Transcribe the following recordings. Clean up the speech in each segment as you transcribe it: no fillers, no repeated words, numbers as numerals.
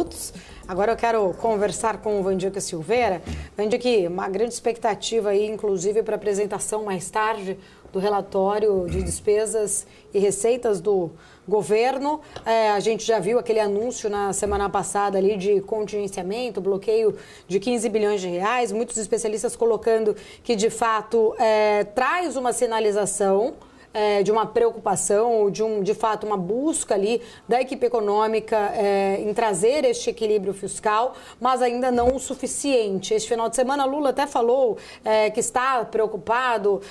minutos. Agora eu quero conversar com o Vandica Silveira. Vandica, uma grande expectativa aí, inclusive, para a apresentação mais tarde do relatório de despesas e receitas do governo. A gente já viu aquele anúncio na semana passada ali de contingenciamento, bloqueio de 15 bilhões de reais. Muitos especialistas colocando que, de fato, traz uma sinalização de uma preocupação, de fato, uma busca ali da equipe econômica em trazer este equilíbrio fiscal, mas ainda não o suficiente. Este final de semana, Lula até falou que está preocupado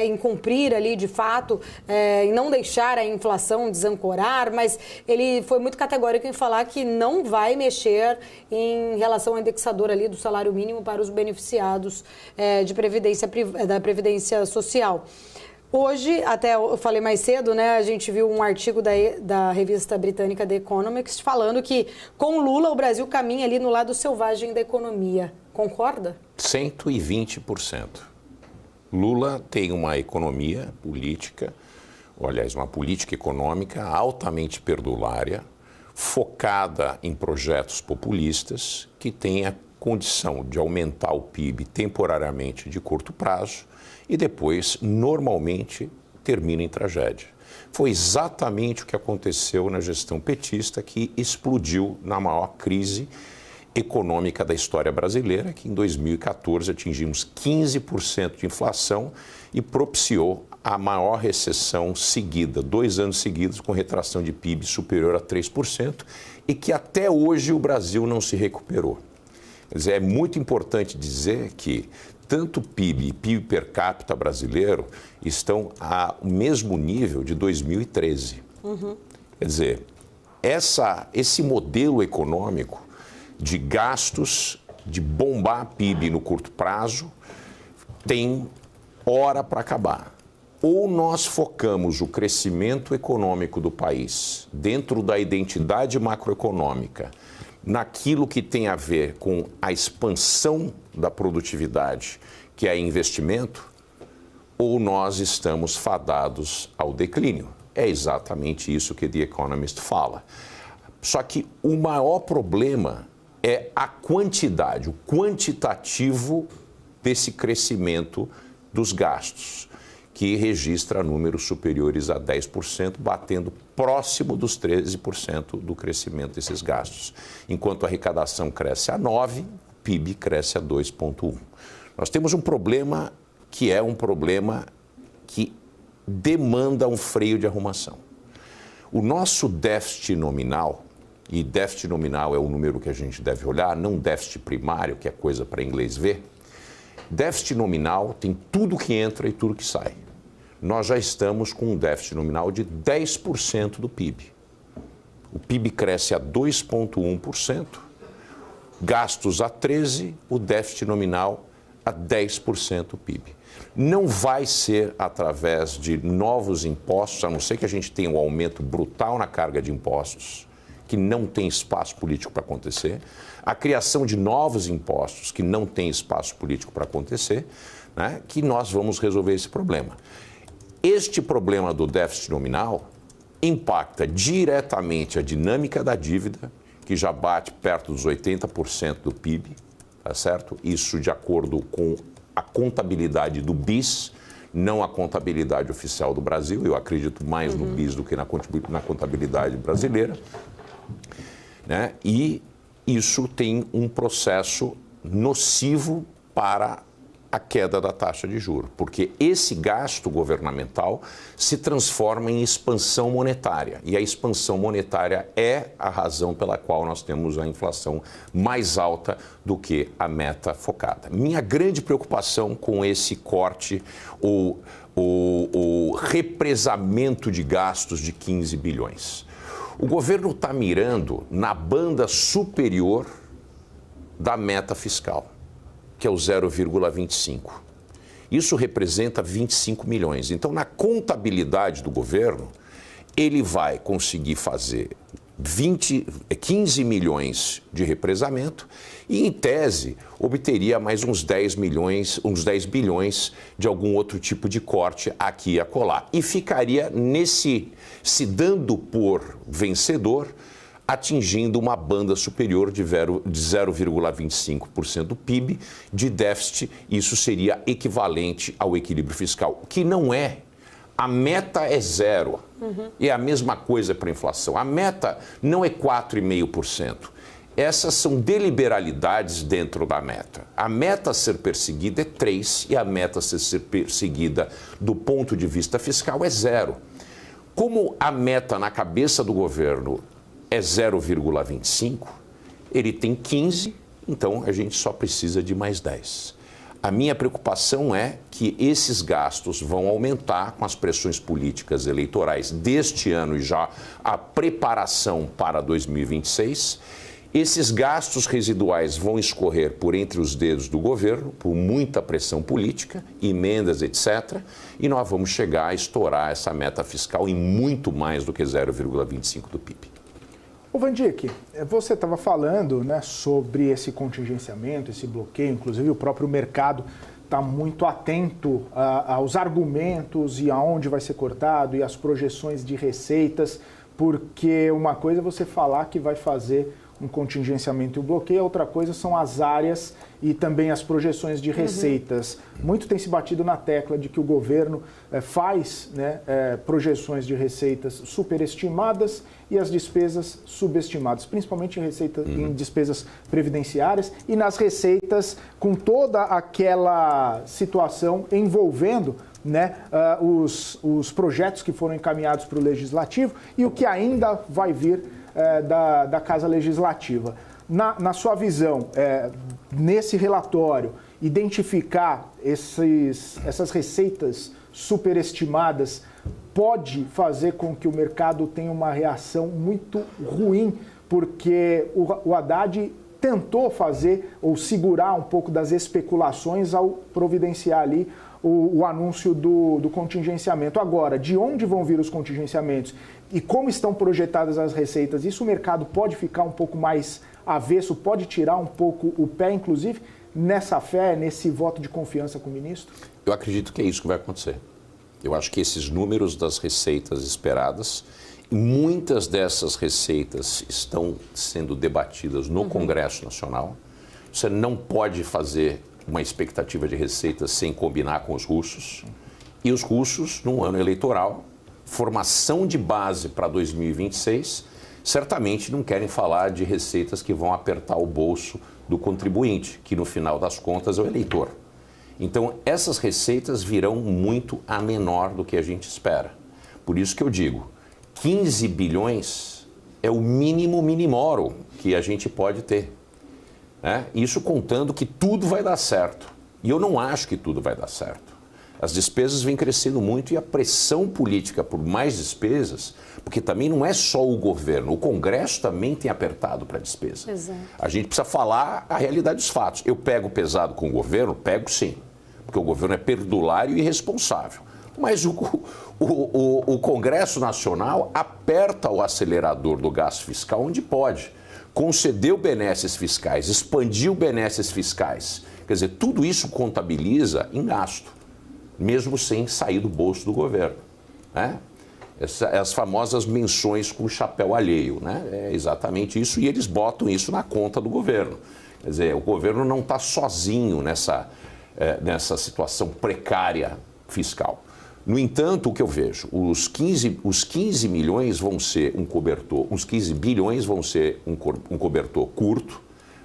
em cumprir ali, de fato, em não deixar a inflação desancorar, mas ele foi muito categórico em falar que não vai mexer em relação ao indexador ali do salário mínimo para os beneficiados da Previdência Social. Hoje, até eu falei mais cedo, né, a gente viu um artigo da revista britânica The Economist falando que com Lula o Brasil caminha ali no lado selvagem da economia. Concorda? 120%. Lula tem uma economia política, ou, aliás, uma política econômica altamente perdulária, focada em projetos populistas que tem a condição de aumentar o PIB temporariamente de curto prazo e depois, normalmente, termina em tragédia. Foi exatamente o que aconteceu na gestão petista, que explodiu na maior crise econômica da história brasileira, que em 2014 atingimos 15% de inflação e propiciou a maior recessão seguida, 2 anos seguidos com retração de PIB superior a 3% e que até hoje o Brasil não se recuperou. Quer dizer, é muito importante dizer que tanto o PIB e PIB per capita brasileiro estão ao mesmo nível de 2013. Quer dizer, esse modelo econômico de gastos, de bombar PIB no curto prazo, tem hora para acabar. Ou nós focamos o crescimento econômico do país dentro da identidade macroeconômica, naquilo que tem a ver com a expansão da produtividade, que é investimento, ou nós estamos fadados ao declínio. É exatamente isso que The Economist fala. Só que o maior problema é a quantidade, o quantitativo desse crescimento dos gastos, que registra números superiores a 10%, batendo próximo dos 13% do crescimento desses gastos. Enquanto a arrecadação cresce a 9%, o PIB cresce a 2,1%. Nós temos um problema que é um problema que demanda um freio de arrumação. O nosso déficit nominal, e déficit nominal é o número que a gente deve olhar, não déficit primário, que é coisa para inglês ver, déficit nominal tem tudo que entra e tudo que sai. Nós já estamos com um déficit nominal de 10% do PIB. O PIB cresce a 2,1%, gastos a 13%, o déficit nominal a 10% do PIB. Não vai ser através de novos impostos, a não ser que a gente tenha um aumento brutal na carga de impostos, que não tem espaço político para acontecer, a criação de novos impostos, que não tem espaço político para acontecer, né, que nós vamos resolver esse problema. Este problema do déficit nominal impacta diretamente a dinâmica da dívida, que já bate perto dos 80% do PIB, tá certo? Isso de acordo com a contabilidade do BIS, não a contabilidade oficial do Brasil. Eu acredito mais no BIS do que na contabilidade brasileira, né? E isso tem um processo nocivo para a queda da taxa de juros, porque esse gasto governamental se transforma em expansão monetária, e a expansão monetária é a razão pela qual nós temos a inflação mais alta do que a meta focada. Minha grande preocupação com esse corte, o represamento de gastos de 15 bilhões. O governo está mirando na banda superior da meta fiscal, que é o 0,25. Isso representa 25 milhões. Então, na contabilidade do governo, ele vai conseguir fazer 15 milhões de represamento e, em tese, obteria mais uns 10 bilhões de algum outro tipo de corte aqui e acolá. E ficaria se dando por vencedor atingindo uma banda superior de 0,25% do PIB de déficit. Isso seria equivalente ao equilíbrio fiscal, que não é. A meta é zero. E é a mesma coisa para a inflação. A meta não é 4,5%. Essas são deliberalidades dentro da meta. A meta a ser perseguida é 3% e a meta a ser perseguida do ponto de vista fiscal é 0%. Como a meta na cabeça do governo é 0,25%, ele tem 15%, então a gente só precisa de mais 10%. A minha preocupação é que esses gastos vão aumentar com as pressões políticas eleitorais deste ano e já a preparação para 2026. Esses gastos residuais vão escorrer por entre os dedos do governo, por muita pressão política, emendas, etc. E nós vamos chegar a estourar essa meta fiscal em muito mais do que 0,25% do PIB. Ô Vandick, você estava falando, né, sobre esse contingenciamento, esse bloqueio, inclusive o próprio mercado está muito atento aos argumentos e aonde vai ser cortado e às projeções de receitas, porque uma coisa é você falar que vai fazer um contingenciamento e um bloqueio, outra coisa são as áreas e também as projeções de receitas. Muito tem se batido na tecla de que o governo faz, né, projeções de receitas superestimadas e as despesas subestimadas, principalmente em despesas previdenciárias e nas receitas com toda aquela situação envolvendo, né, os projetos que foram encaminhados para o Legislativo e o que ainda vai vir da Casa Legislativa. Na sua visão, nesse relatório, identificar essas receitas superestimadas pode fazer com que o mercado tenha uma reação muito ruim, porque o Haddad tentou fazer ou segurar um pouco das especulações ao providenciar ali o anúncio do contingenciamento. Agora, de onde vão vir os contingenciamentos e como estão projetadas as receitas, isso o mercado pode ficar um pouco mais avesso, pode tirar um pouco o pé, inclusive, nessa fé, nesse voto de confiança com o ministro? Eu acredito que é isso que vai acontecer. Eu acho que esses números das receitas esperadas, muitas dessas receitas estão sendo debatidas no Congresso Nacional. Você não pode fazer uma expectativa de receitas sem combinar com os russos. E os russos, num ano eleitoral, formação de base para 2026, certamente não querem falar de receitas que vão apertar o bolso do contribuinte, que no final das contas é o eleitor. Então, essas receitas virão muito a menor do que a gente espera. Por isso que eu digo, 15 bilhões é o mínimo minimorum que a gente pode ter. Isso contando que tudo vai dar certo. E eu não acho que tudo vai dar certo. As despesas vêm crescendo muito e a pressão política por mais despesas, porque também não é só o governo, o Congresso também tem apertado para a despesa. Exato. A gente precisa falar a realidade dos fatos. Eu pego pesado com o governo? Pego sim, porque o governo é perdulário e irresponsável. Mas o Congresso Nacional aperta o acelerador do gasto fiscal onde pode. Concedeu benesses fiscais, expandiu benesses fiscais. Quer dizer, tudo isso contabiliza em gasto, mesmo sem sair do bolso do governo. As famosas menções com chapéu alheio, é exatamente isso, e eles botam isso na conta do governo. Quer dizer, o governo não está sozinho nessa situação precária fiscal. No entanto, o que eu vejo, os 15 milhões vão ser um cobertor, os 15 bilhões vão ser um cobertor curto,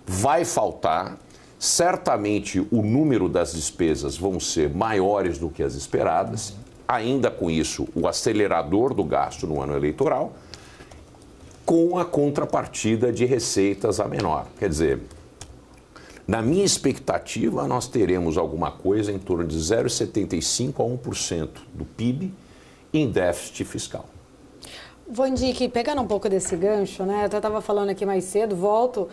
vai faltar, certamente o número das despesas vão ser maiores do que as esperadas, ainda com isso o acelerador do gasto no ano eleitoral, com a contrapartida de receitas a menor. Quer dizer, na minha expectativa, nós teremos alguma coisa em torno de 0,75% a 1% do PIB em déficit fiscal. Vandick, pegando um pouco desse gancho, né? Eu estava falando aqui mais cedo, volto